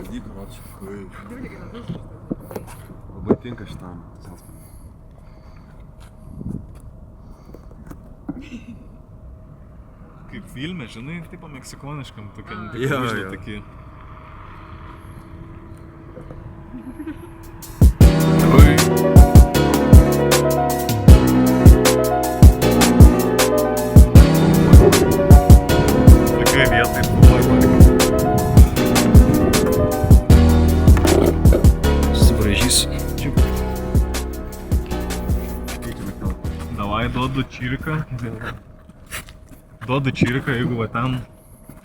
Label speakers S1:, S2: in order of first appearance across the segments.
S1: Jį, karočiui, kaip. Labai tinka šitam sąspaudžiui.
S2: Kaip filme, žinai, tipo meksikoniškam tokiam
S1: Jo.
S2: tokį. Tokioj vietai
S3: Susibražysiu.
S2: Davai duodu čiriką. Duodu čiriką, jeigu va ten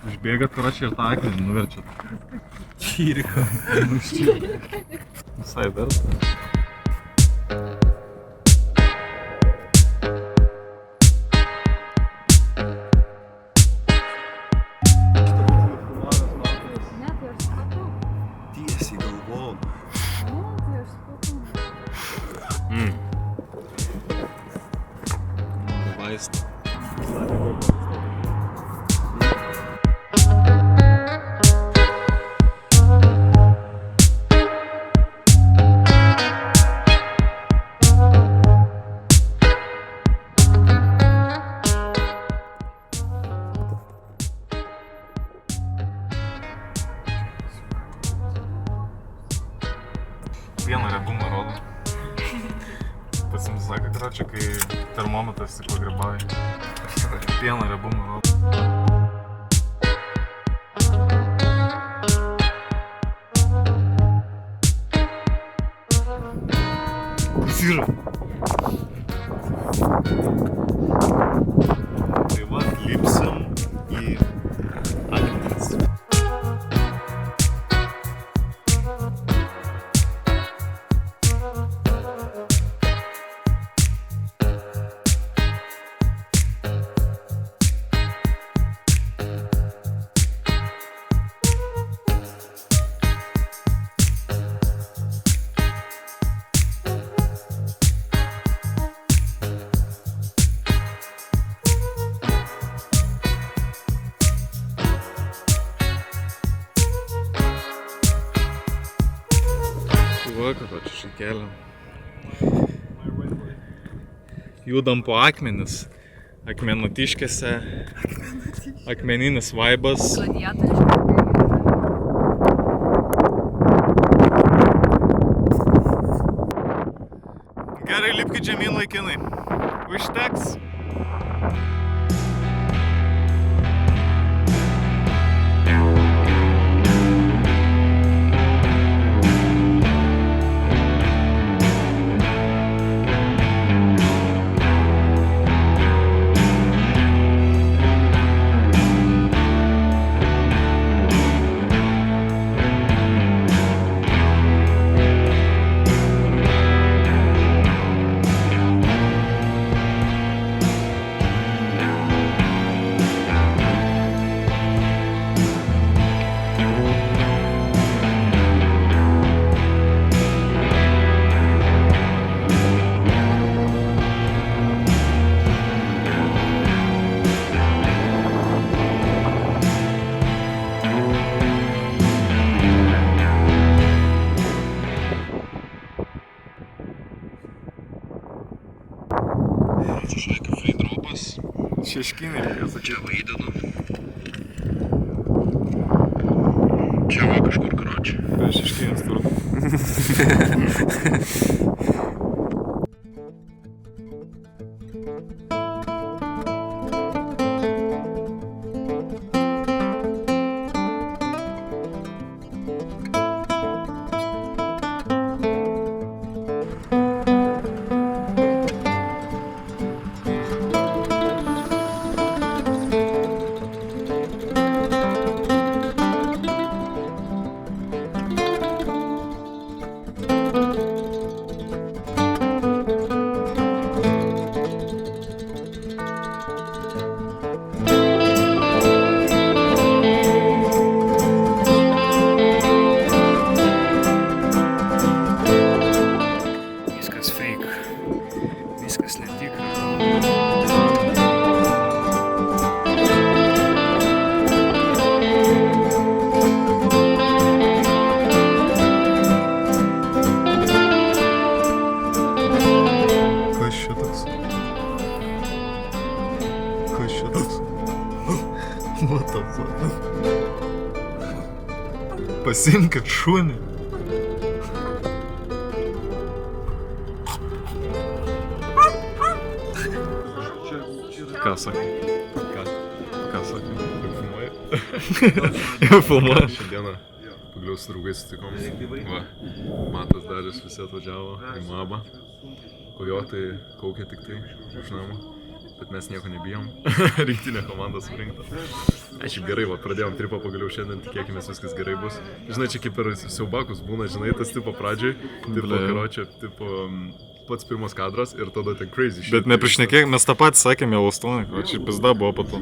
S2: užbėgat, karočiui, ir tą akmenį nuverčiat.
S3: Čirika.
S2: Visai verta.
S4: Ne, tai aš supratau.
S1: Tiesiai galvom.
S4: Ne, tai aš supratau.
S2: Vaistą. Pieno riebumą rodo. Pats jums sakė, karočiui, kai termometras tik pagrabauja. Pieno riebumą rodo. Kas yra? Tai va, lipsim į akmenis. Va, karočiui, šakeliam. Judam po akmenis. Akmenutiškėse. Akmeninis vaibas.
S4: Gladiatoriškai.
S2: Gerai, lipkit žemyn, laikinai. Užteks. Šeškinė, reikia sakyti.
S3: Čia vaidinu. Čia va kažkur, karočiui.
S2: Tai šeškinės turbūt. Pasimkit šunį. Ką sakai? Ką sakai? Jau filmuoji? Jau filmuoji? Šiandieną pagaliau su draugais sutikom. Va, Matas Darius visi atvažiavo į Mabą. Kojotai kaukia tik tai už namą. Bet mes nieko nebijom. Rinktinė komanda surinkta. Šiaip gerai, va, pradėjom tripą pagaliau šiandien, tikėkimės viskas gerai bus. Žinai, čia kaip ir siaubakus būna, žinai, tas tipo pradžiai. Tipo, karočią, tipo, pats pirmas kadras ir tada ten crazy shit.
S5: Bet neprišnekėk, mes tą patį sakėm jau Austonai, o čia pizda buvo po to.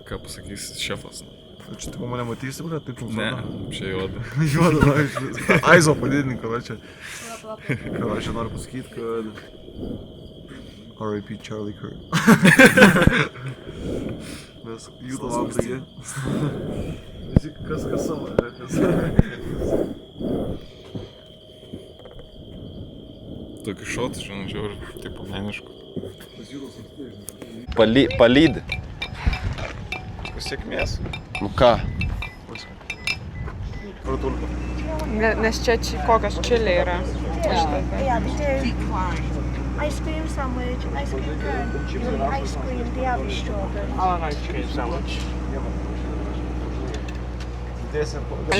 S5: Ką pasakys šefas?
S6: Čia tipo mane matysi, bet taip kaip
S5: Ne, čia juoda.
S6: Juoda, na, aizo padidinį, karočią. Karočią noriu pasakyti, kad... R.I.P. Charlie Kirk. Mes judam taigi. Visi kas savo, ne?
S5: Tokį šotą, žinau, žiauri, tipo meniškų.
S1: Palydi.
S5: Pasiekmės.
S1: Nu ką?
S7: Nes čia kokios čiliai yra.
S8: Yeah, they do. Ice cream sandwich, ice cream cone, ice cream, they have a strawberry.
S9: I'll have an ice cream sandwich.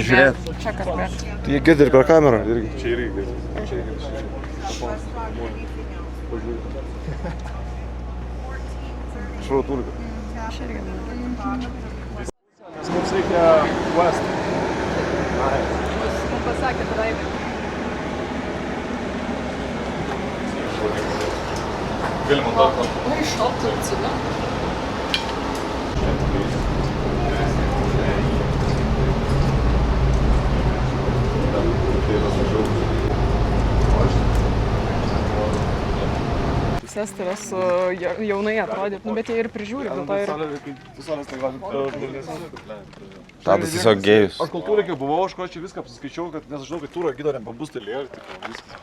S1: Žiūrėt.
S7: Čia kas bet.
S6: Tai jie girdi ir per kamerą irgi.
S2: Čia irgi.
S6: Šrautulika.
S9: Mums reikia West.
S4: Man pasakė, drive.
S2: Gali montuoti.
S4: Ой, šalta atsina.
S7: Sesterės jaunai atrodyt, nu bet jie ir prižiūri, dėl to ir...
S1: Tadas tiesiog gėjus.
S6: Aš kultūrikai buvau, aš čia viską apsiskaičiau, nes aš žinau, kad turą gido nebabus telė ir tipo viskas.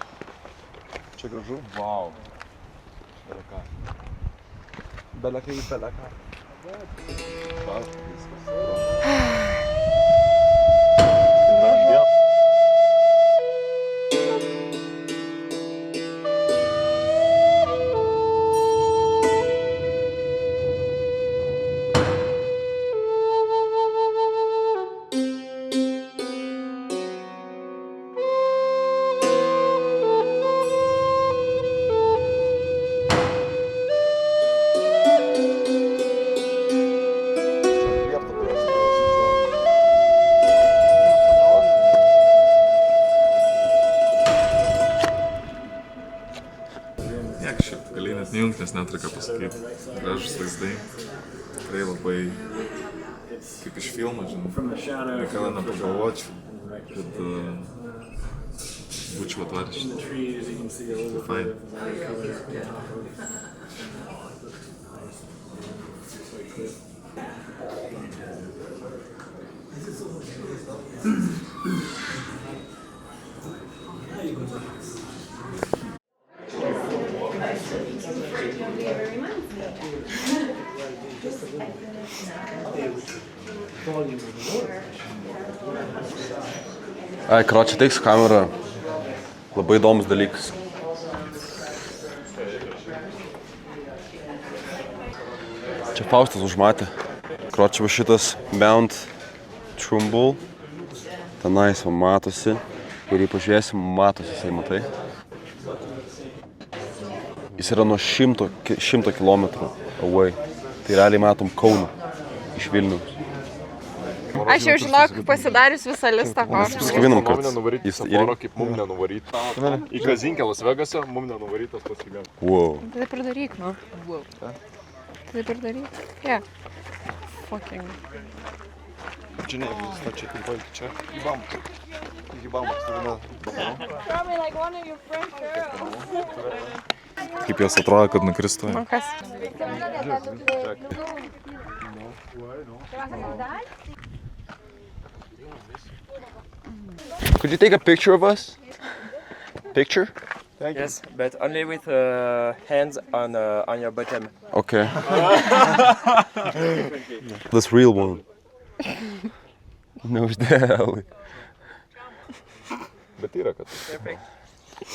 S6: Čia gražu. Vau. Beleka. Belekai, beleka.
S2: Niek šiaip, gali net nejungt, nes neturiu ką pasakyti. Gražus vaizdai. Tikrai labai kaip iš filmo, žinai. Niekada nepagalvočiau, kad būčiau atvaręs šitą. Fain.
S1: Ai, karočią, teik su kamera. Labai įdomus dalykas. Čia Faustas užmatė. Karočią, va šitas Mount Trumbull. Tenais va matosi. Ir jei pažiūrėsim, matosi, jisai matai. Jis yra nuo 100 kilometrų away. Tai realiai matom Kauną iš Vilniaus.
S7: Aš jau žinok, pasidarius visą listą ko.
S1: Paskavinam, kad
S2: Jis poro kaip mum nenuvaryta. Į Kazinkę Las Vegasą mum nenuvarytas paskibėm.
S1: Wow.
S7: Taip ir daryk, nu. Taip ir daryk. Yeah. Fucking.
S6: Čia ne, vis tą čia įpailti čia. Į bambą. Į bambą,
S8: Probably like one of your friends, girl.
S5: Kaip jos atrodo, kad nukristų.
S7: Man kas?
S1: Could you take a picture of us? Picture?
S9: Yes, but only with hands on your bottom.
S1: Okay. This real one. Neuždėlai.
S2: Bet yra, kad.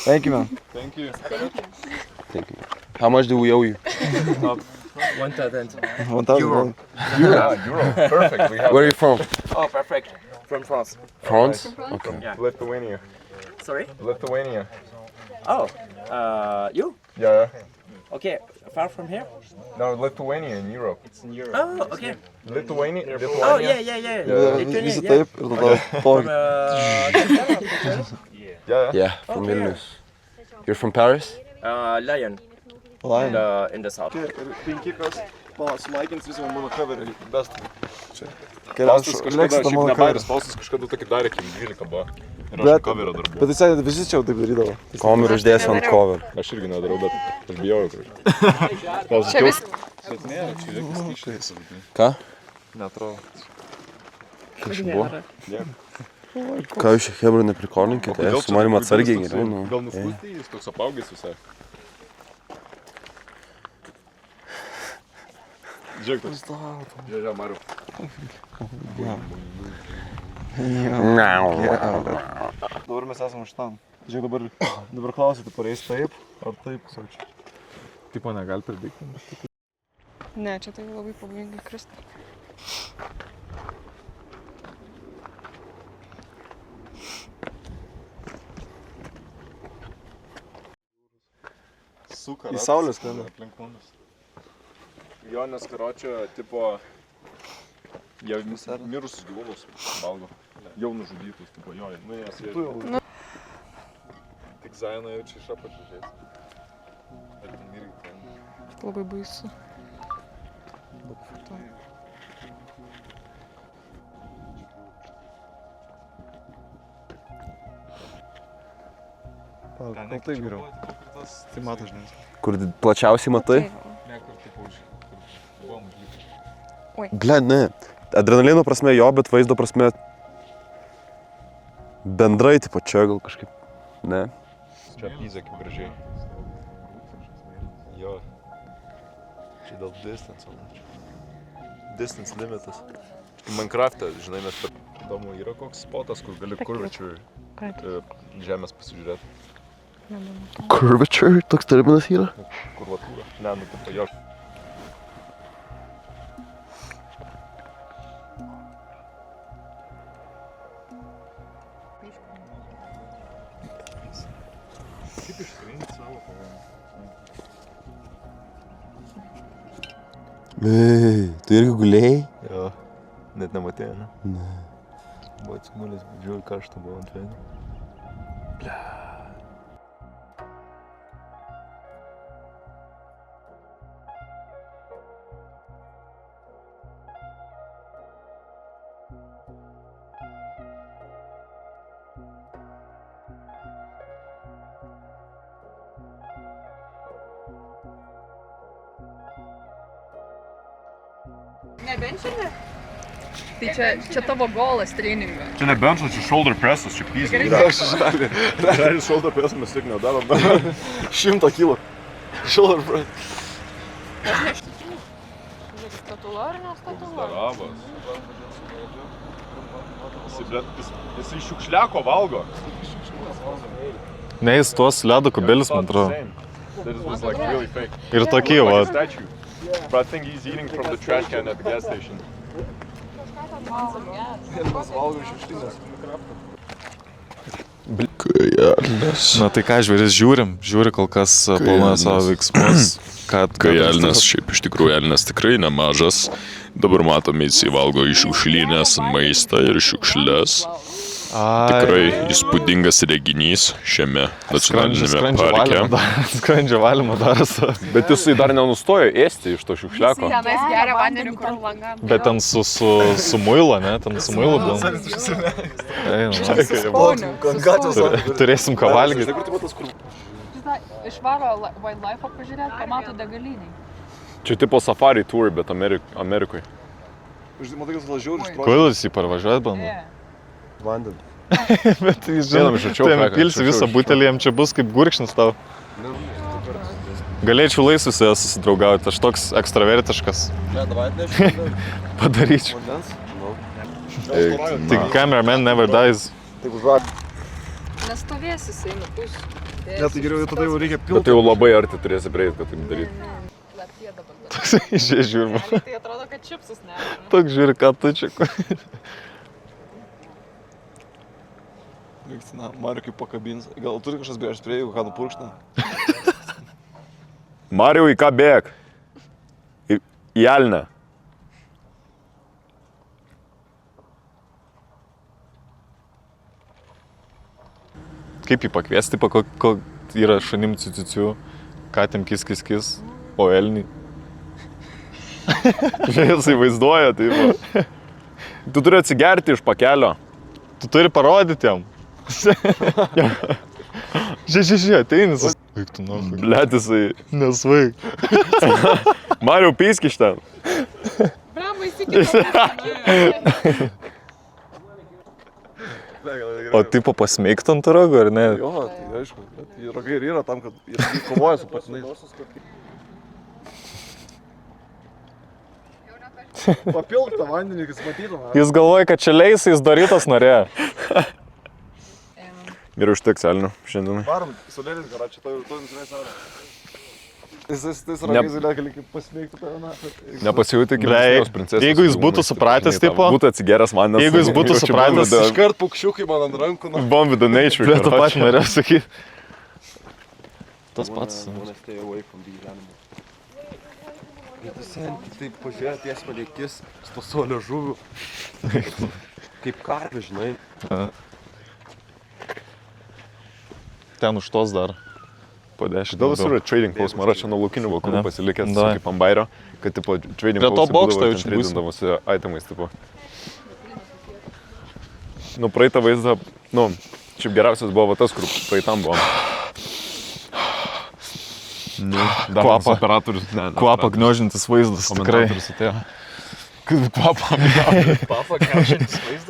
S6: Thank you, man.
S2: Thank you.
S1: Thank you. How much do we owe you?
S9: 1,000.
S6: 1,000
S2: Euro. Perfect. We have
S1: Where are you from?
S9: Oh, perfect. From France.
S1: France? Okay.
S2: Lithuania.
S9: Sorry?
S2: Lithuania.
S9: Oh, you?
S2: Yeah.
S9: Okay, far from here?
S2: No, Lithuania in Europe.
S9: It's in Europe. Oh, okay.
S2: Lithuania.
S9: Oh, yeah. Lithuania,
S6: Visi
S9: yeah.
S6: taip ir tada
S9: From,
S2: Yeah.
S1: Yeah, from Vilnius. You're from Paris?
S9: Lion,
S6: Lion.
S9: in the south.
S6: Ir 5 kas sulaikins visą mano coverį. Best.
S2: Faustas
S6: Keliausiu,
S2: kažkada,
S6: lėks tą
S2: šiaip
S6: mano
S2: ne
S6: coverį.
S2: Bairis, Faustas kažkada tokį darė, kai 12 buvo. Ir aš
S6: Bet-
S2: coverą dar buvau.
S6: Bet jis sakė, visi čia jau taip darydavo.
S1: Kom ir uždėsiu ant cover.
S2: Aš irgi nedarau, bet aš bijau.
S7: Čia vis...
S1: Ką?
S2: Neatrodo.
S1: Kas čia buvo? Ką jūs čia hebra neprikolinkit? Su manim atsargiai geriau. Nu.
S2: Gal nuskūsti, jis toks apaugęs visai. Žiūrėk, toks. Žiūrėk, Mariu.
S6: Dabar mes esame šitam. Žiūrėk, dabar klausyti, pareis taip ar taip. Saučiu.
S2: Tipo negali pridėti.
S7: Ne, čia tai labai pavojingai kristi.
S2: Suka.
S6: Į saulę skrenda.
S2: Aplink mumis. Jo, nes karočio, tipo, jie mirusius gyvūnus valgo. Jau nužudytus, tipo, jo, nu jas jie. Tik Zaina jau čia iš apačių žiais. Ar ten irgi ten.
S7: Labai baisu.
S6: Gal taip geriau. Tai mato, žinai.
S1: Kur plačiausiai matai?
S2: Ne, kur tipo už. Buvom užlipę.
S1: Ble, ne. Adrenalino prasme jo, bet vaizdo prasme bendrai, tipo čia gal kažkaip. Ne.
S2: Čia apyzė kaip gražiai. Jo. Čia dėl distance. Distance limitas. Minecraft'e, žinai, mes per... Įdomu, yra koks spotas, kur gali curvature žemės pasižiūrėti.
S1: Curvature, toks terminas yra?
S2: Kurvatūra. Ne, nu tipo jo. Kaip išskrinti savo pavojų?
S1: Ei, tu irgi gulėjai?
S2: Jo. Net nematėjai, ne? Ne. Buvo atsigulęs, bet žiūrėjau, karšta buvo ant veido.
S4: Nebenčinė? Tai čia tavo golas treningo.
S2: Čia ne benčas, čia shoulder pressas, čia pysė. Realiai shoulder pressas mes tik nedarom.
S6: 100 kilo. Shoulder press.
S7: Statula ar ne statula?
S2: Darabas. Jis iš šiukšliako valgo.
S5: Ne, jis tuos ledo kubelis, man atrodo. Ir tokie, va.
S2: But I think he's eating from the trash can at the gas station.
S5: Na tai ką, žvėris žiūri kol kas planuoja savo veiksmus.
S3: Kai elnias, šiaip iš tikrųjų elnias tikrai nemažas. Dabar matome, jis įvalgo iš šiukšlynės maistą ir šiukšles. Tikrai įspūdingas reginys šiame nacionalinėme parke.
S5: Skrandžio valymo darosi.
S2: Bet jisai dar nenustojo ėsti iš to šiukšliako.
S7: Tenais geria vandenį, kur langam.
S5: Bet ten su muilo, ne? Ten su muilu buvo. Turėsim ką valgyti.
S4: Išvaro wildlife pažiūrėti, pamato degaliniai.
S2: Čia tipo safari tour, bet Amerikoje.
S6: Žinai, matai, kad važiuoju iš trojų.
S5: Kodėl jis jį parvažiuoti bando?
S1: Vandenį.
S5: Bet jis žinai, tai pilsi visą butelį, jam čia bus kaip gurkšnis tau. Galėčiau laisvus su juo susidraugauti, aš toks ekstravertiškas.
S1: Ne, davai atnešiu.
S5: Padaryčiau.
S1: Vandens?
S5: Tai cameraman never dies.
S6: Taip užvak.
S4: Nestovės jisai nupus.
S6: Ne, tai geriau tada jau reikia
S2: Bet
S6: pilti.
S2: jau labai arti turėsi prieiti, kad taip daryti.
S4: Lapie dabar.
S5: Žiūrima.
S4: Tai atrodo, kad čipsus ne.
S5: Toks žiūri, ką tu čia.
S6: Na, Mariu kaip pakabins. Gal turi kažkas grįžti prie, jeigu ką nupurkština?
S2: Mariau, į ką bėg? Į Elnę.
S5: Kaip jį pakviesti, ko yra šunim ciciuciu, katėm kis, o elniai.
S2: Jisai vaizduoja, tai va. Tu turi atsigerti iš pakelio.
S5: Tu turi parodyti jam. Žiūrėk, ateinis. Vaik tu nahui.
S2: Blet, jisai.
S5: Nesvaik.
S2: Mariau, pysk iš ten.
S4: Blemba, įsikėlė.
S5: O tipo pasmeigt ant rago, ar ne?
S6: Jo, tai aišku, bet ragai ir yra tam, kad jie kovoja su patinais. Papilk tą vandenį, kad matytum.
S5: Jis galvoja, kad čia leis, jis darytas norėjo.
S2: Ir užteks Elnių šiandien.
S6: Varom, solėlis gara, čia to nusinai saulė. Jis ragai zilė, gali pasmeigti tave na.
S2: Nepasijauti kaip Disnėjaus princesės.
S5: Jeigu jis būtų supratęs, tipo...
S2: Būtų atsigeręs man, nes...
S5: Jeigu jis būtų supratęs...
S6: Iškart paukščiukai man ant rankų.
S2: Bomb with the nature.
S5: Bet to pačiu norėjau sakyti. Tas pats.
S1: Taip pažiūrėjo ties padėkis su to savo liežuviu. Kaip karvė, žinai.
S5: Ten už tos dar. Po 10.
S2: Gal visur yra trading post, man yra čia nuo laukinių vakarų pasilikęs su kaip ant bairio, kad tipo trading
S5: Prie to
S2: post
S5: bokšto
S2: būdavo
S5: jau
S2: ten
S5: čia būsim.
S2: tradindavosi itemais, tipo. Nu, praeitą vaizdą, nu, šiaip geriausias buvo va tas, kur praeitam buvo. Nu, dar
S5: Kvapą.
S2: tas operatorius, ne.
S5: Kvapą gniuožintis vaizdas, tikrai.
S2: Komentatorius atėjo. Kvapą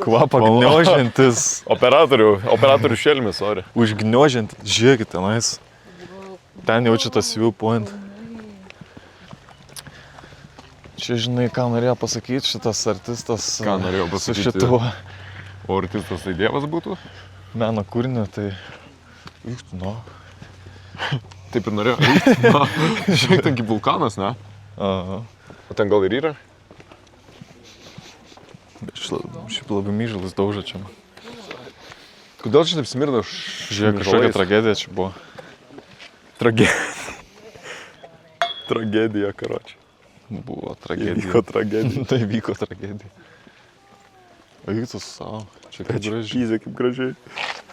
S5: Kvapą gniuožintis.
S2: Operatorių šelmis, sorry.
S5: Užgniuožintis. Žiūrėkit tenais. Ten jaučia tas viewpoint. Čia žinai, ką norėjo pasakyti šitas artistas.
S2: Ką norėjo pasakyti?
S5: Su šituo
S2: O artistas tai dievas būtų?
S5: meno kūriniu, tai... Nu.
S2: Taip ir norėjo. Žiūrėk, ten kaip vulkanas, ne?
S5: Aha.
S2: O ten gal ir yra?
S5: Šiaip labai myžalas dauža čia.
S2: Kodėl čia taip smirda
S5: Žiūrėk, kažkokia tragedija čia buvo.
S2: Tragedija, karoči.
S5: Buvo tragedija.
S2: Vyko tragedija.
S5: Tai vyko tragedija. Eitus savo. Čia kaip gražiai.
S2: Pyzė kaip gražiai.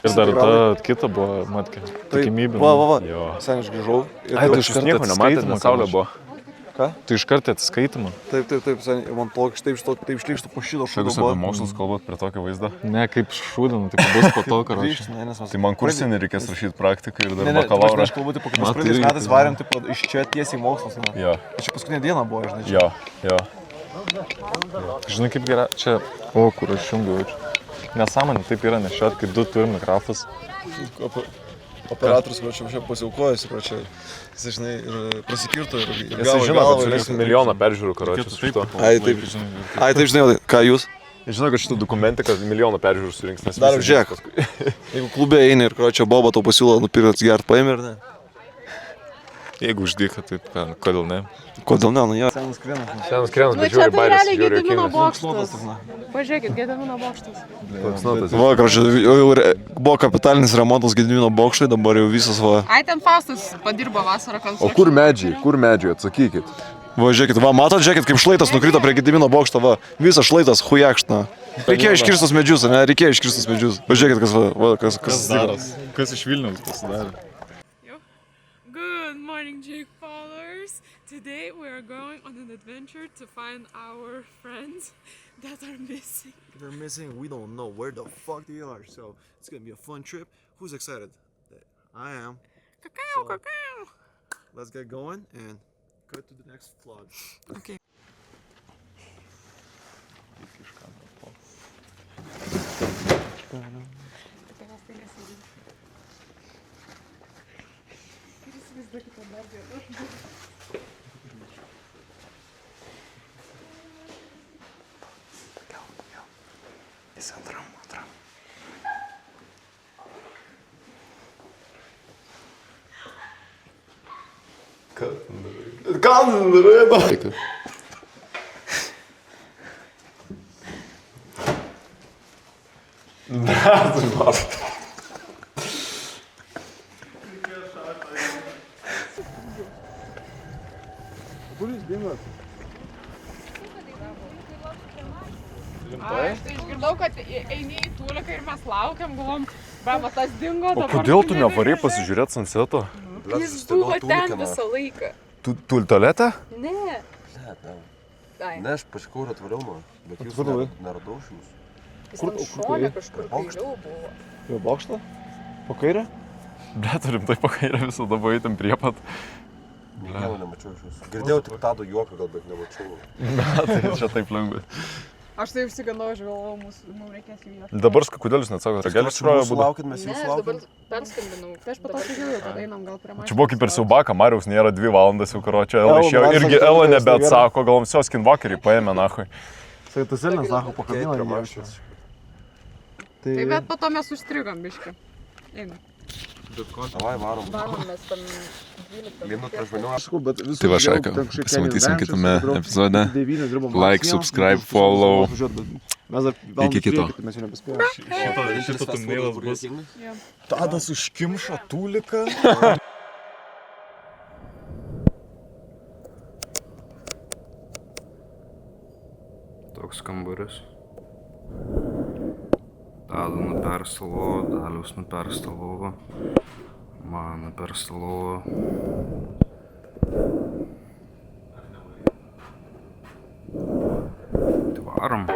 S5: Ir dar ta kita buvo, matkė, tikimybė.
S6: Va.
S1: Jo.
S6: Sen aš grįžau.
S5: Ai, tai iš
S2: Jūs
S5: karto
S2: nieko nematėte, nes saulė buvo.
S6: Ką?
S5: Tai iš karto atsiskaitimą.
S6: Taip, sen man toks taip šlykštų po šito
S2: Čia jūs apie mokslus kalbat prie tokio vaizdo?
S5: Ne, kaip šūdinu, tai bus po to, karočiui.
S2: Tai man kursinį reikės rašyti praktiką ir dar
S6: Ne,
S2: bakalaurą.
S6: aš kalbu, tipo, kai mes praeitais metais varėm, tipo, iš čia tiesiai mokslas.
S2: Jo,
S6: Čia paskutinė diena buvo, žinai. Čia.
S2: jo.
S5: Žinai, kaip gera, čia, kur aš jungiu jaučiu. Nesąmonė, taip yra nešiot, kai du turi mikrofas.
S6: Operatorius, čia pasiaukojasi, čia, jis, žinai, ir prasikirto ir
S2: Jis
S6: gavo
S2: žino,
S6: galvą
S2: kad
S6: ir
S2: turės
S6: viską.
S2: milijoną peržiūrų, karoči, su šito.
S6: Ai, taip, žinai, ką jūs?
S2: Žinau, kad šitą dokumentiką milijoną peržiūrų surinks, nes...
S6: Dar žiūrėk, jeigu klube eini ir, čia Boba tau pasiūlo nupirkti atsigert, paėmė ir ne?
S5: Jeigu uždyka, taip, kodėl ne?
S6: Kodėl ne, nu jo. Senas krenas.
S2: Senas krenas,
S7: Nu
S2: bet
S7: čia
S2: žiūri
S7: tai
S2: bairės,
S7: realiai
S2: žiūri
S7: Gedimino
S2: jokingas.
S7: bokštas. Pažiūrėkit, Gedimino bokštas.
S6: Va, jau buvo kapitalinis remontas Gedimino bokštui, dabar jau visas va.
S4: Ai, ten Faustas padirbo vasarą
S2: O
S4: konstrukciją.
S2: kur medžiai, atsakykit.
S6: Va, žiūrėkit, va, matot, žiūrėkit, kaip šlaitas nukrito prie Gedimino bokšto, va. Visas šlaitas, hujakština. Reikėjo iškirstus medžius, ne? Reikėjo iškirstus medžius. Va, žiūrėkit, kas
S5: daras? Kas iš Vilniaus pasidarė?
S10: Good morning, Jake followers. Today we are going on an adventure to find our friends that are missing.
S6: They're missing, we don't know where the fuck they are, so it's gonna be a fun trip. Who's excited? I am.
S10: Cacao.
S6: Let's get going and go to the next vlog.
S10: Okay.
S5: Jis antram. Ką darai?
S4: Aš tai išgirdau, kad eini į Tuliką ir mes laukiam, galvom, va tas dingo
S5: O
S4: dabar.
S5: kodėl tu nevarai pasižiūrėti sunseto?
S4: Jis buvo ten visą laiką.
S5: Tu tualetą?
S4: Ne.
S1: Ne, aš paškau ir atvariau nuo, bet jūs neradau iš jūsų.
S4: Jis ten šone kažkur kairiau buvo.
S6: Jo bokštą? Po kairę?
S5: Bet turim tai pakairę visada buvai prie pat.
S1: Nieko nemačiau iš jūsų. Girdėjau tik Tado juoką, gal, bet nemačiau.
S5: Tai čia taip lengvai.
S4: Aš tai užsigandau, aš galvojau, mums reikės jų ieškoti.
S5: Dabar kodėl jūs neatsakot, regelis šrojo būdu?
S1: Laukit, mes
S4: Ne,
S1: jūsų
S4: aš dabar
S1: laukiam.
S4: perskambinau. Tai aš po to sakiau, kad einam gal prie mašinos.
S5: Čia buvo kaip per siaubaką, Mariaus nėra 2 valandas jau karo, čia Ela
S6: Ela,
S5: išėjo
S6: man
S5: irgi
S6: sakė,
S5: Ela
S6: kad
S5: nebeatsako, galvom sioskin vakarį paėmė nahui.
S6: Sakai, tas Elnes, sako, pakabino
S1: Prie
S6: jį.
S1: mašinos.
S4: Tai bet po to mes užstrigom biškį. Einam.
S1: Davai, varom.
S4: Varom mes tam 12.
S1: Linu tražvaniu.
S3: Tai va, Šaika, pasimatysim kitame epizode. Like, subscribe, follow. Iki kito.
S5: Šito thumbnailas bus. Tadas užkimšo Tuliką.
S11: Toks kambaris. Tado nupersta lova, Daliaus nupersta lova, man nupersta lova. Tai varom.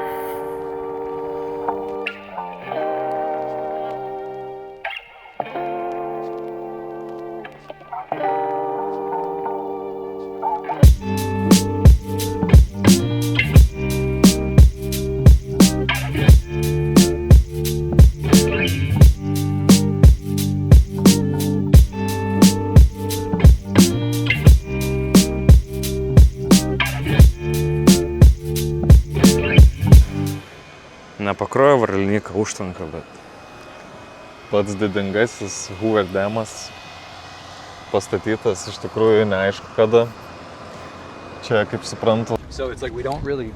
S11: Nepakrojo varlininką užtvanką, bet
S5: Pats didingasis Hoover Damas pastatytas iš tikrųjų neaišku kada. Čia, kaip suprantu.
S12: So it's like we don't really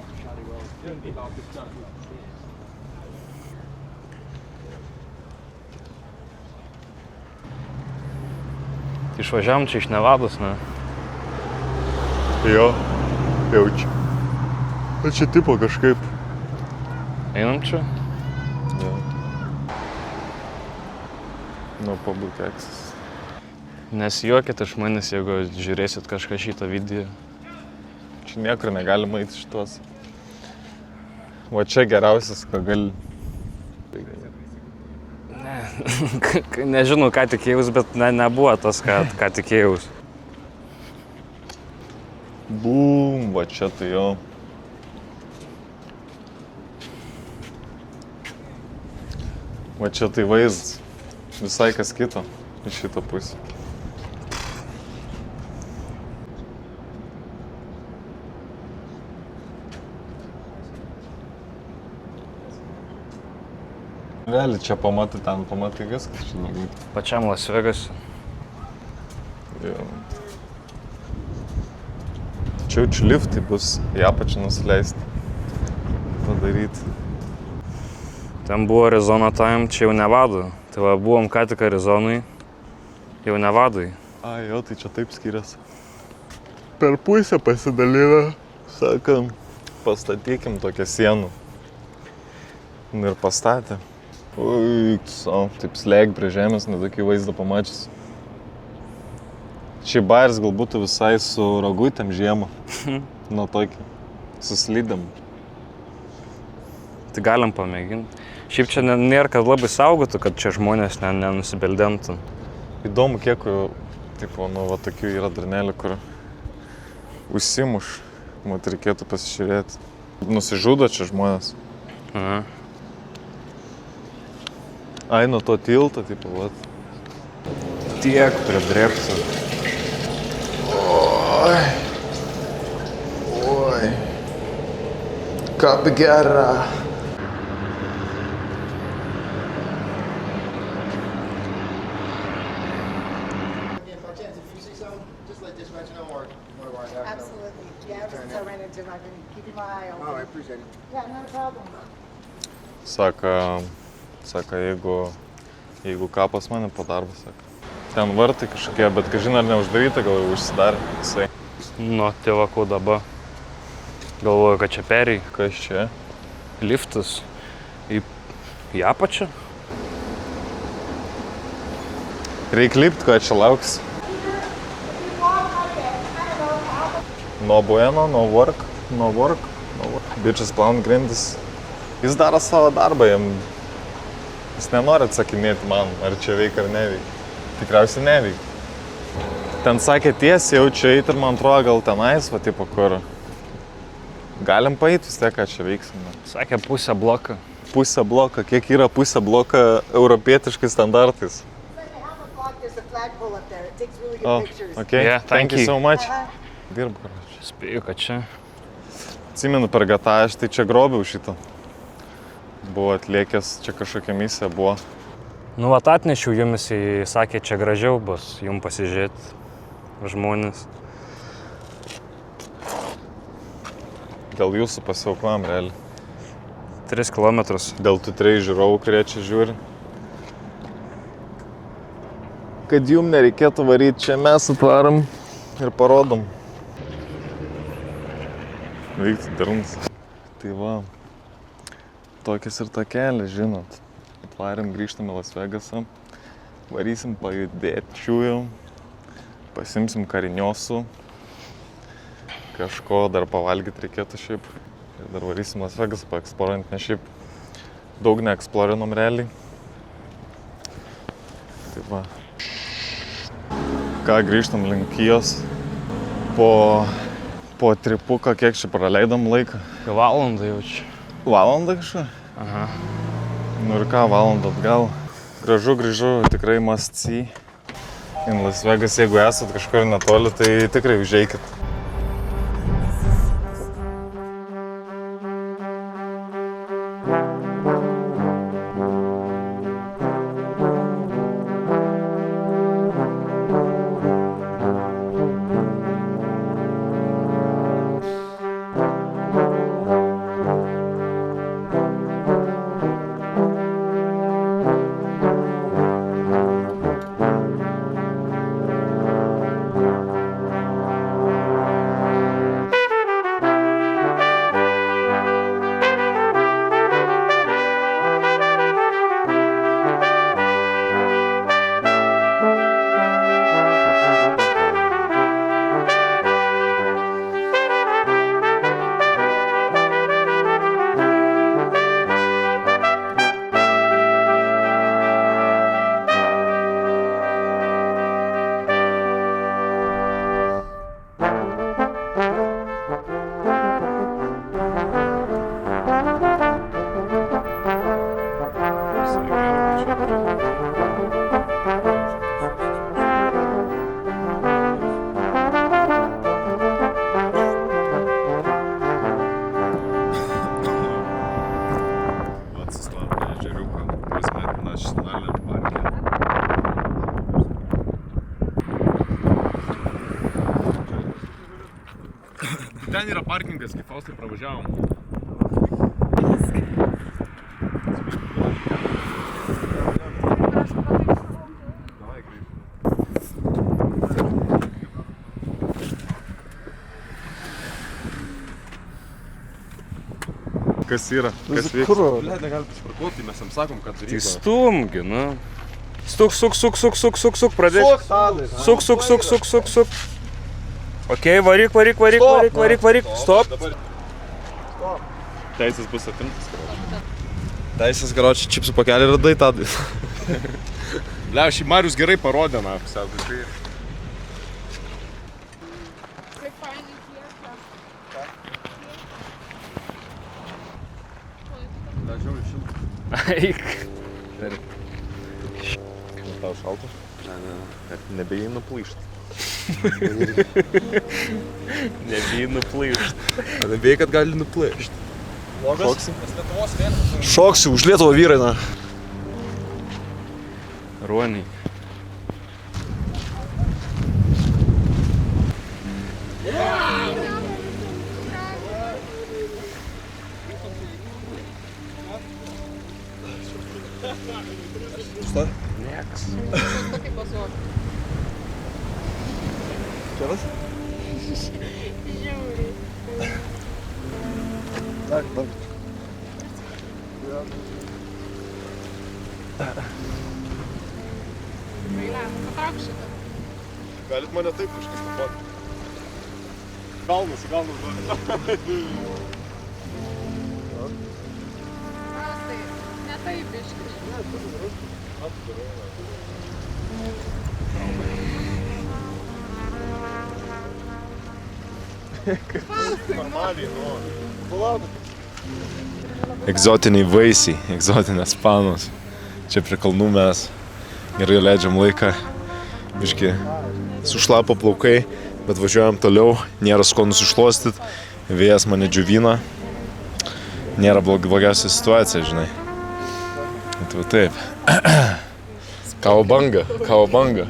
S11: išvažiavom čia iš Nevados, ne?
S5: Jo, jaučiu. Bet čia tipo kažkaip.
S11: Einam čia?
S5: Jo. Nu, pabūkėksis.
S11: Nesijuokit iš manęs, jeigu žiūrėsit kažką šitą video.
S5: Čia niekur negalima eiti šitos. Va čia geriausias, ką gali.
S11: Nežinau, ką tikėjaus, bet nebuvo tas, ką tikėjaus.
S5: Bum, va čia tai jo. Va čia tai vaizdas. Visai kas kito iš šitą pusę. Realiai čia pamatai, ten pamatai viskas, čia nebūtų.
S11: Pačiam Las Vegase.
S5: Jo. Čia jaučiu liftai bus į apačią nusileisti. Padaryti.
S11: Ten buvo Arizona Time, čia jau Nevada. Tai va, buvom ką tik Arizonai, jau Nevadai.
S5: A, jo, tai čia taip skiriasi. Per pusę pasidalina, sakant, pastatykim tokią sieną. Ir pastatė. Ui, taip slėg prie žemės, netokį vaizdą pamačius. Šį baris gal būtų visai su ragutėm žiemą. Nu tokį, su slidėm.
S11: Tai galim pamėginti. Šiaip čia nėra, kad labai saugotų, kad čia žmonės nenusibeldentų.
S5: Įdomu, kiek, tipo, nu, va, tokių yra dranelių, kur užsimuš, mat reikėtų pasižiūrėti. Nusižudo čia žmonės.
S11: Aha.
S5: Ai, nuo to tilto, tipo, vat.
S11: Tiek pridrėptų.
S5: Oi. Oi. Ką gera.
S12: if I can keep my eye open. Oh, I appreciate it. Yeah, not a problem.
S5: Sako, jeigu ką pas mane po darbo, sako. Ten vartai kažkokie, bet kažin ar neuždaryta, gal jau užsidarė visai.
S11: Nu, tėva, ko dabar? Galvoju, kad čia perėjai.
S5: Kas čia?
S11: Liftas į apačią.
S5: Reik lipt, ko čia lauks. No bueno, no work. Bičias plauna grindis. Jis daro savo darbą, jis nenori atsakinėti man, ar čia veikia ar neveikia. Tikriausiai neveikia. Ten sakė tiesiai, jau čia eit ir man atrodo gal tenais, va tipo kur. Galim paeit vis tiek, ką čia veiksim.
S11: Sakė pusę bloką.
S5: Pusę bloką. Kiek yra pusę bloką europietiškais standartais?
S12: There's a flagpole up there. It takes really good
S5: Oh,
S12: pictures.
S5: okay.
S11: Yeah,
S5: Thank you so much. Dirbu,
S11: Spėju, kad čia.
S5: Atsimenu per gatą, aš tai čia grobiau šitą. Buvo atliekęs, čia kažkokia misija buvo.
S11: Nu, vat atnešiau jumis, jis sakė, čia gražiau bus, jum pasižiūrėti žmonės.
S5: Dėl jūsų pasiaukojam, realiai.
S11: 3 kilometrus.
S5: Dėl tų 3 žiūrovų, kurie čia žiūri. Kad jum nereikėtų varyti, čia mes atvaram ir parodom. Vykti darnas. Tai va, tokias ir takelis, žinot. Atvarėm, grįžtam į Las Vegasą. Varysim pajudėti čiūjų. Pasimsim kariniosų. Kažko dar pavalgyti reikėtų šiaip. Ir dar varysim Las Vegasą paeksploruojant, nes šiaip daug neeksplorinom realiai. Tai va. Ką, grįžtam link Kijos. Po tripuką, kiek čia praleidom laiką?
S11: Valandą jau čia.
S5: Valandą kažką?
S11: Aha.
S5: Nu ir ką, valandą atgal. Gražu, grįžu, tikrai must see. In Las Vegas, jeigu esat kažkur netoli, tai tikrai užeikit.
S2: Ten yra parkingas, kaip Faustai pravažiavom.
S5: Kas yra? Kas vyksta?
S6: Kur? Bled, negali pasiparkuoti, mes jam sakom, kad
S11: Tai stumgi, nu. Stuk, pradėk. Suk. Okei, varyk. Stop.
S5: Teisės bus atimtas, karoči.
S6: Teisės, karoči, čipsų pakelį radai tadai.
S2: Ble, šį Marius gerai parodė, na, sako, tai...
S11: Eik.
S5: Tau šalta?
S6: Ne.
S5: Nebijai nuplyšti.
S11: Nebijai nuplyšti.
S6: Nebijai, kad gali nuplėšti.
S5: Šoksi?
S6: Šoksiu, už Lietuvą vyrai, na.
S11: Ruoniai.
S6: Sustar?
S11: Nieks.
S7: Šis kaip basuok.
S6: Kėlas?
S7: Žiauriai.
S6: Dar.
S4: Meilė, patrauk šitą.
S2: Galit mane taip kažkaip nufotkinti. Kalnas.
S4: Prastai, ne taip biški.
S2: Normaliai, nu.
S5: Egzotiniai vaisiai, egzotinės panos. Čia prie kalnų mes gerai leidžiam laiką. Biški sušlapo plaukai, bet važiuojam toliau. Nėra su ko nusišluostyt. Vėjas mane džiuvina. Nėra blogiausia situacija, žinai. Tai va taip. Kavabanga.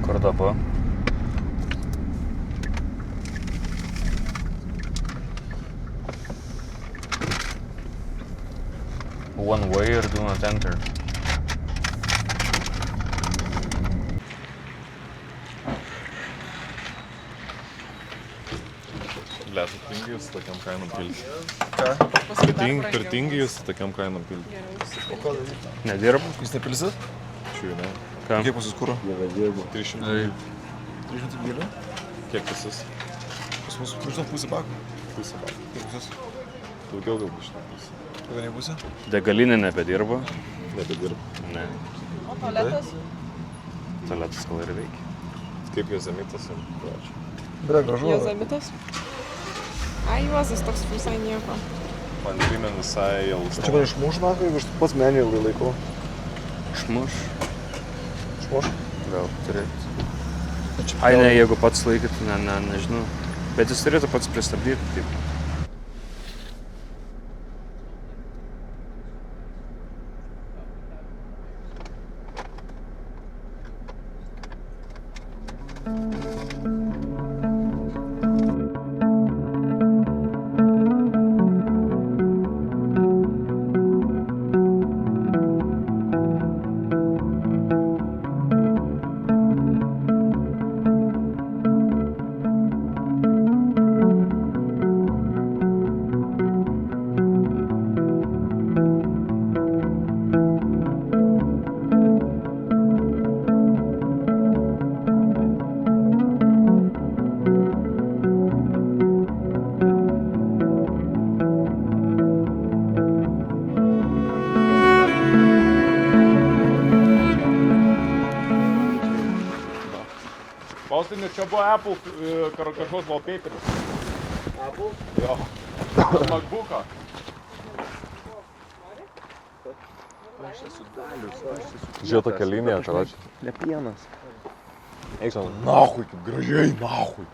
S11: Kur dabar? One way or do not enter?
S5: Ble, turtingi jūs tokiam kainom pilti.
S6: Ką?
S5: Turtingi jūs tokiam kainom pilti.
S6: O ką daryti?
S11: Nedirbu.
S6: Jūs nepilsit?
S5: Šiui, ne?
S11: Ką?
S6: Kiek pas jūs kuro?
S5: 300.
S6: 300 gėlių?
S5: Kiek pas jūs?
S6: Pas mus, nežinau, pusė bako.
S5: Pusę bako.
S6: Kiek pas jūs?
S5: Daugiau galbūt šitą pusę.
S6: Kokia nebūsi?
S11: Degalinė nebedirba.
S5: Nebedirba.
S11: Ne.
S4: O tualetas?
S11: Tualetas gal ir veikia.
S5: Kaip Jozemitas ir pračia.
S6: Bre, gražu.
S7: Jozamitas. Ai, Juozas toks visai nieko.
S5: Man primena visai
S6: Čia man išmuš, nakai, jeigu aš pats menį laikau.
S11: Išmuš.
S6: Išmuš?
S11: Gal turėtų. Ai ne, jeigu pats laikytų, nežinau. Bet jis turėtų pats pristabdyti. Taip.
S2: Faustinė, čia buvo Apple kažkoks wallpaperis. Apple? Jo. MacBooką.
S5: Žiūrėjau tokią liniją, karoči.
S1: Ne pienas.
S5: Eik sau, nahui, kaip gražiai, nahui.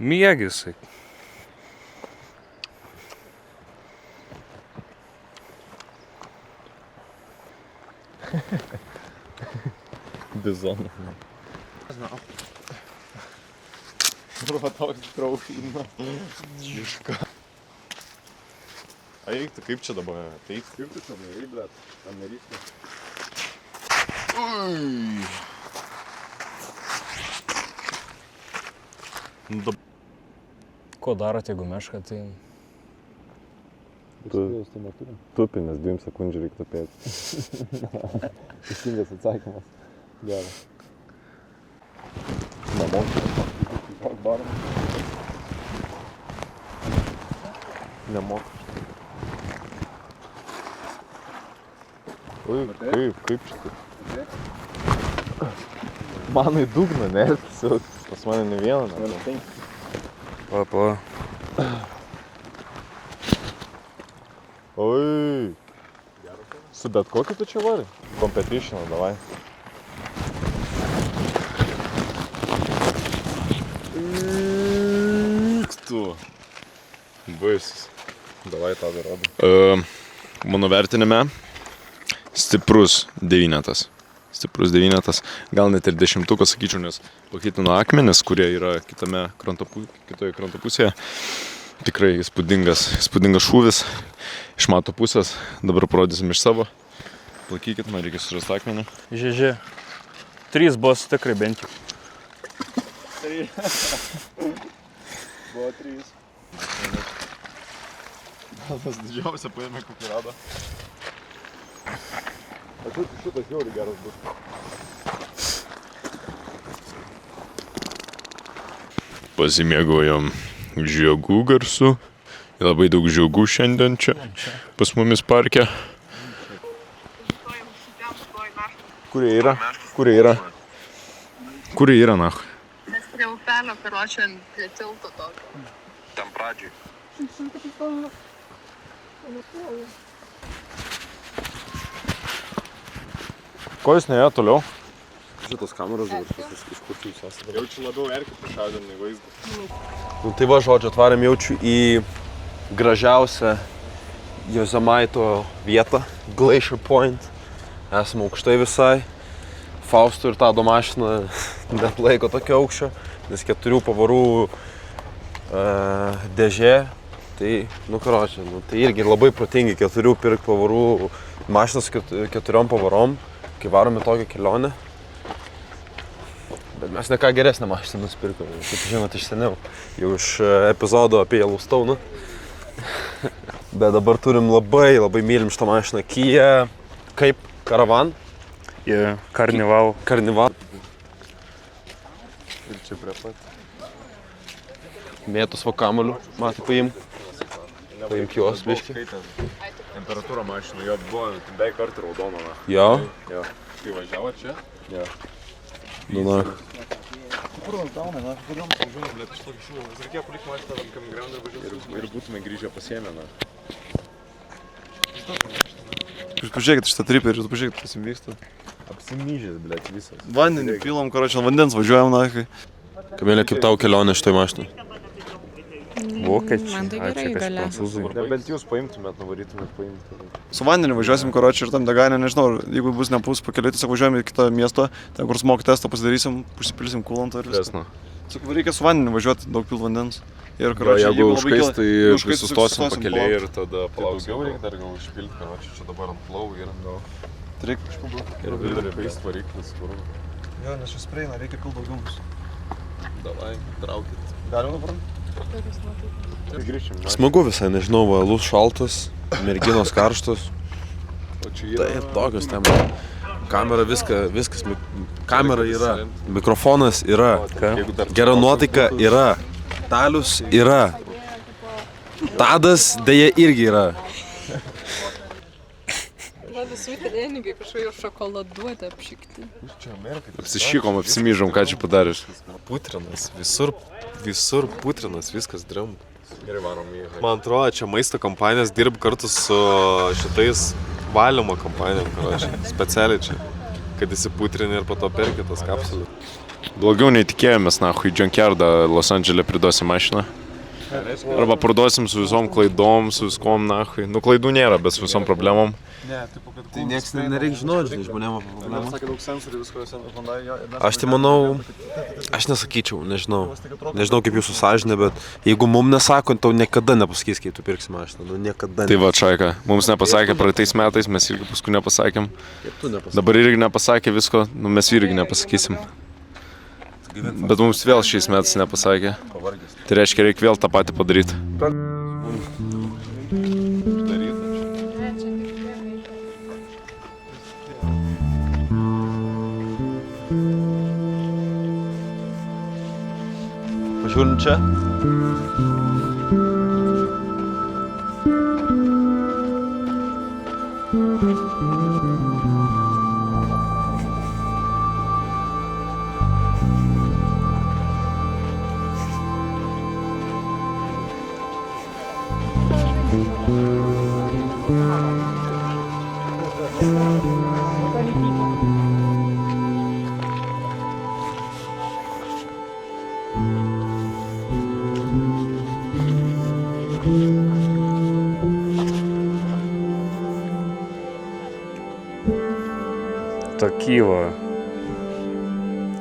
S11: Miegisai.
S5: Bizoną.
S6: Arba toks traušina.
S5: Čiška. Eik, tai kaip čia dabar? Taip.
S2: Kaip tu čia nerai, blet? Tam nereikia.
S11: Ko darot, jeigu meška, tai
S5: Tupi, nes 2 sekundžių reikia tupėti.
S6: Teisingas atsakymas. Geras.
S5: Nemoku. Oi, kaip šitai? Mano į dugną nervisiu. Pas mane ne vieną.
S11: Pa.
S5: Oi. Su bet kokiu tu čia vari? Competition, davai.
S3: Tu. Baisus.
S5: Davai tą darodą.
S3: Mano vertinime stiprus 9. Stiprus 9. Gal net ir 10, sakyčiau, nes pakeitino akmenis, kurie yra kitoje kranto pusėje. Tikrai įspūdingas šūvis iš mato pusės. Dabar parodysim iš savo. Plakykit, man reikia surasti akmenį.
S11: Žiži. 3 bus tikrai bent jau.
S6: 3. Buvo 3.
S5: Tas didžiausia paėmė kokį radą. Šitas jau geras bus.
S3: Pasimėgojom žiogų garsu. Labai daug žiogų šiandien čia pas mumis parke.
S5: Kurie yra?
S3: Kurie yra, nach?
S10: Mes prie upelio, karočią, prie tilto tokio.
S3: Tam pradžiai.
S5: Ko jūs neėjo toliau?
S1: Šitos kameros dabar iš kur jūs esate.
S5: Jaučiu labiau erkių pašaudinį vaizdą.
S1: Nu tai va, žodžiu, atvarėm jaučiu į gražiausią Jozemaito vietą, Glacier Point. Esame aukštai visai. Fausto ir Tado mašina net laiko tokio aukščio, nes 4 pavarų dėžė. Tai, karočią, tai irgi labai protingi 4 pirkti pavarų mašinas 4 pavarom, kai varom į tokią kelionę. Bet mes ne ką geresnę mašiną nusipirkome, kaip žinot, iš seniau. Jau iš epizodo apie Yellowstone. Bet dabar turim labai mylim šitą mašiną. Kia, kaip Caravan.
S11: Carnival.
S5: Ir čia prie pat.
S1: Mėtus va kamuoliu, matai, paimk juos, biškį.
S5: Temperatūra mašina, jo buvo beveik kartą raudona.
S1: Jo?
S5: Jo. Kai važiavo čia? Jo.
S1: Na.
S6: Kur raudona, na? Kodėl važiuojam, bet iš tokį šilų. Reikėjo palikti mašiną tam kampground ir važiuoti.
S5: Ir būtume grįžę pasiėmę, na.
S6: Jūs pažiūrėkit šitą tripą ir jūs pažiūrėkit, kas jums vyksta.
S5: Apsimyžęs, blėt, visas.
S6: Vandenį pilam, karočią, vandens važiuojam, na.
S1: Kamilė, kaip tau kelionė šitoj mašinai?
S11: Vokiečiai.
S7: Man tai gerai galia.
S5: Nebent jūs paimtumėt, nuvarytumėt paimti.
S6: Su vandeniu važiuosim, karočią, ir tam deganę, nežinau, jeigu bus nepūs pakeliui, tiesiog važiuojam į kitą miestą, ten kur smog testą pasidarysim, užsipilsim kulantą ir viską. Reikia su vandeniu važiuoti, daug pilt vandens. Ir, karočią,
S3: jeigu užkais, tai sustosim pakeliai ir tada palauksim.
S5: Daugiau reikia dar gal užpilti, karočią, čia dabar ant plovų yra.
S6: Tai reikia kažkaip būti.
S5: Ir vidurį paist variklis, kur.
S6: Jo, nes šis prieina, reikia pilt daugiau bus.
S5: Davai, traukit.
S6: Galima dabar?
S1: Smagu visai, nežinau, valus šaltas, merginos karštos. Tai tokios temos. Kamera viskas, kamera yra, mikrofonas yra, gera nuotaika yra, Talius yra, Tadas dėja irgi yra.
S7: Visų treningai kažkokie šokoladuoti apšikti.
S3: Apsišykom, apsimyžom, ką čia padarėš.
S5: Putrinas, visur putrinas, viskas drimba. Man atrodo, čia maisto kompanijas dirb kartu su šitais valymo kompanijom, karočią. Specialiai čia, kad įsiputrini ir po to perki tas kapsulės.
S3: Blogiau nei tikėjomės, nahui, junkyardą Los Andžele priduosim mašiną. Arba parduosim su visom klaidom, su viskom, nahui. Nu, klaidų nėra, bet su visom problemom.
S1: Tai nieks nereikia žinoti, žmonėm apie problemą.
S6: Sakė daug sensorių, visko Hyundai.
S1: Aš tai manau, aš nesakyčiau, nežinau kaip jūsų sąžinė, bet jeigu mum nesako, tau niekada nepasakys, kai tu pirksi mašiną, nu niekada.
S3: Tai va, Čaika, mums nepasakė praeitais metais, mes irgi paskui nepasakėm. Dabar irgi nepasakė visko, nu mes irgi nepasakysim. Bet mums vėl šiais metais nepasakė. Tai reiškia, reikia vėl tą patį padaryti.
S1: žiūrim čia.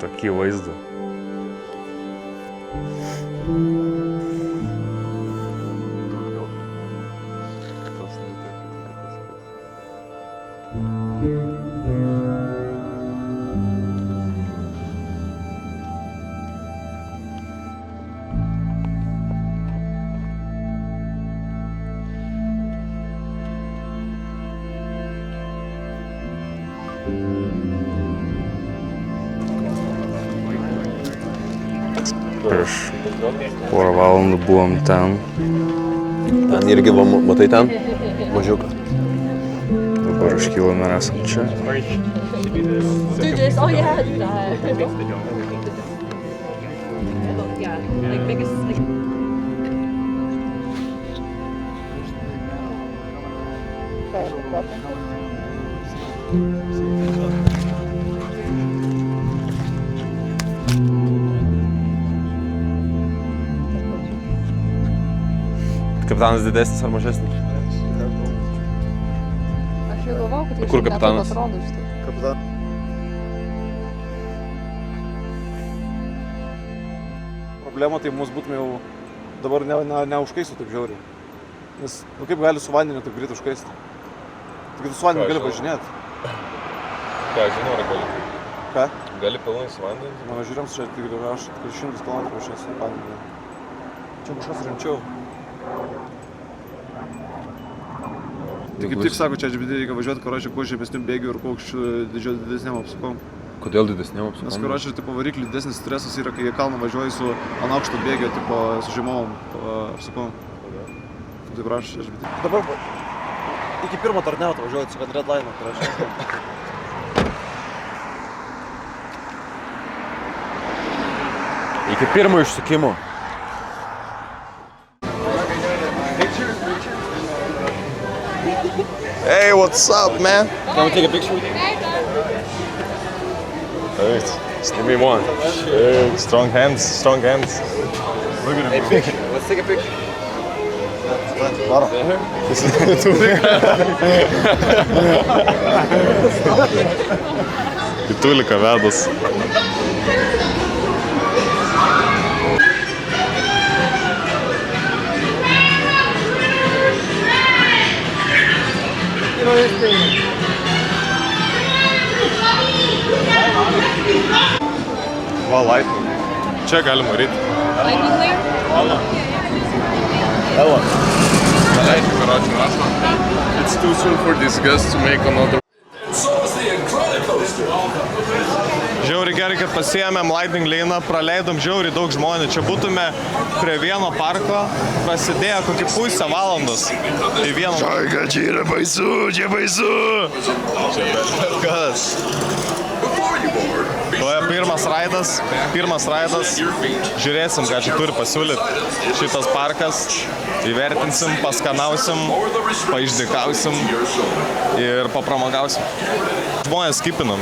S11: Такі виїзди. Prieš porą valandų buvom ten.
S1: Ten irgi, va, matai ten? Mažiuką.
S11: Dabar užkilom ir esam čia.
S8: Do this. Oh yeah, do that. Yeah, like biggest. Like...
S1: Kapitanas didesnis ar mažesnis?
S7: Aš jau galvau, kad jis
S1: Kur kapitanas?
S7: atrodo iš to.
S6: Problema, tai mūsų būtume jau dabar neužkaistų taip žiauriai. Nes, nu kaip gali su vandeniu taip greit užkaisti? Tik tu su vandeniu gali važinėti.
S2: Ką, žinau, ar gali?
S6: Ką?
S2: Gali pilnai su vandeniu?
S6: Mano žiūrėms, čia tik aš 100 km važiuoju su vandeniu. Čia kažkas rimčiau. Tik kaip tik sako, čia HBD reikia važiuoti, karočią, kuo žemesnių bėgių ir kuo didesniam apsukom.
S1: Kodėl didesniam apsukom?
S6: Nes, karočią, tipo, variklių didesnis stresas yra, kai kalną važiuoji su ant aukšto bėgio, tipo, su žemom apsukom. Tai prašau, HBD. Dabar iki pirmo tarneuto važiuoju su Red Line, karočią.
S1: Iki pirmo išsukimo.
S5: Hey, what's up, man?
S1: Can we take a picture with you?
S5: Alright,
S1: Just give me one.
S5: strong hands, strong hands.
S1: Look at him. Hey, picture. Let's take a picture.
S5: Vitulika vedas. Va, Lightning. Čia galima ryti. Ela.
S3: It's too soon for this guest to make another.
S5: Žiauriai gerai, kad pasiėmėm Lightning Lane, praleidom žiauriai daug žmonių. Čia būtume prie vieno parko, prasidėjo kokį pusę valandos. Į vieną... Šaika, čia yra baisu, čia baisu! Kas? Toje pirmas raidas. Žiūrėsim, ką čia turi pasiūlyti šitas parkas. Įvertinsim, paskanausim, paišdykausim ir papramogausim. Žmonės skipinam.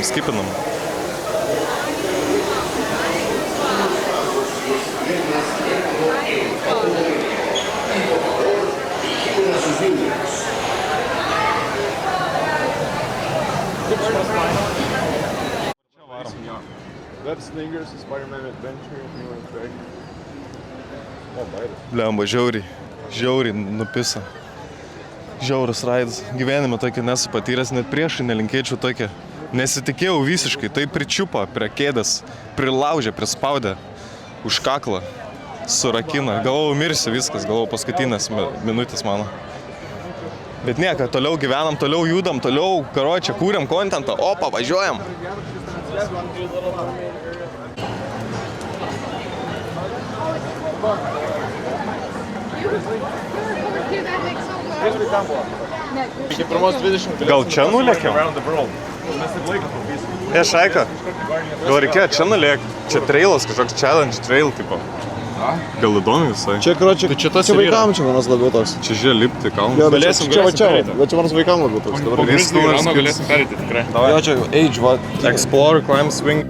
S2: Web Slingers, Spider-Man Adventure, if you want to try.
S5: Blemba, žiauriai nupisa. Žiaurus raidas. Gyvenime tokį nesu patyręs, net priešai nelinkėčiau tokį. Nesitikėjau visiškai, tai pričiupo prie kėdės, prilaužė, prispaudė, už kaklą, surakina. Galvojau mirsiu viskas, galvojau paskutinės minutės mano. Bet nieko, toliau gyvenam, toliau judam, toliau, karočią, kūrėm kontentą, opa, važiuojam. Gal čia nulėkiam? Šaika, gal reikėjo čia nulėkti? Čia trailas, kažkoks challenge trail tipo. Gal įdomi visai.
S6: Čia, karoči, čia vaikam čia manas labiau toks.
S5: Čia žiūrė lipti kalnus.
S6: Jo, bet čia manas vaikam labiau toks.
S5: Galėsim perėti tikrai.
S6: Jo, čia age, va.
S5: Explore, climb, swing.